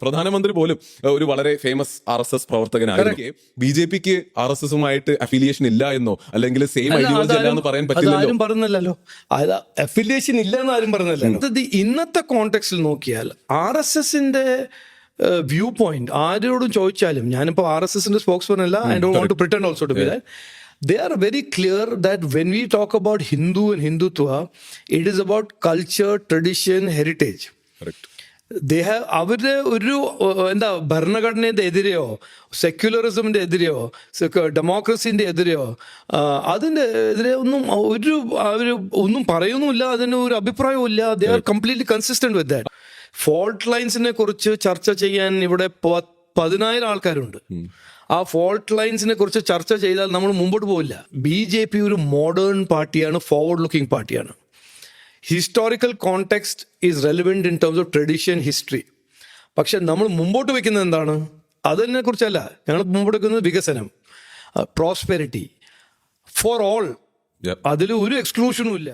പ്രധാനമന്ത്രി പോലും ഒരു വളരെ ഫേമസ് RSS പ്രവർത്തകനായിരിക്കെ BJPക്ക് RSSുമായിട്ട് അഫിലിയേഷൻ ഇല്ല എന്നോ അല്ലെങ്കിൽ സെയിം ഐഡിയോളജി അല്ല എന്ന് പറയാൻ പറ്റില്ലല്ലോ. ആരും പറഞ്ഞല്ലോ, അഫിലിയേഷൻ ഇല്ല എന്ന് ആരും പറഞ്ഞല്ലോ. ഇന്നത്തെ കോണ്ടെക്സ്റ്റിൽ നോക്കിയാൽ RSSന്റെ വ്യൂ പോയിന്റ് ആരോടും ചോദിച്ചാലും, ഞാനിപ്പോ RSSന്റെ സ്പോക്സ്പേഴ്സൺ അല്ല, I don't want to pretend also to be that. They are very clear that when we talk about Hindu and Hindutva, it is about culture, tradition, heritage. Correct. അവരുടെ ഒരു എന്താ ഭരണഘടനയുടെ എതിരെയോ സെക്യുലറിസമിന്റെ എതിരെയോ ഡെമോക്രസിന്റെ എതിരെയോ അതിന്റെ എതിരെ ഒന്നും ഒന്നും പറയുന്നുമില്ല, അതിന് ഒരു അഭിപ്രായവും ഇല്ല. They are completely consistent with that. Fault ലൈൻസിനെ കുറിച്ച് ചർച്ച ചെയ്യാൻ ഇവിടെ 10,000 ആൾക്കാരുണ്ട്. ആ ഫോൾട്ട് ലൈൻസിനെ കുറിച്ച് ചർച്ച ചെയ്താൽ നമ്മൾ മുമ്പോട്ട് പോവില്ല. BJP ഒരു മോഡേൺ പാർട്ടിയാണ്, ഫോർവേഡ് ലുക്കിംഗ് പാർട്ടിയാണ്. Historical context is relevant in terms of tradition, history. പക്ഷെ നമ്മൾ മുമ്പോട്ട് വെക്കുന്നത് എന്താണ്? അതിനെ കുറിച്ചല്ല. ഞങ്ങൾ മുമ്പോട്ട് വെക്കുന്നത് വികസനം, പ്രോസ്പെരിറ്റി ഫോർ ഓൾ. അതിൽ ഒരു എക്സ്ക്ലൂഷനും ഇല്ല.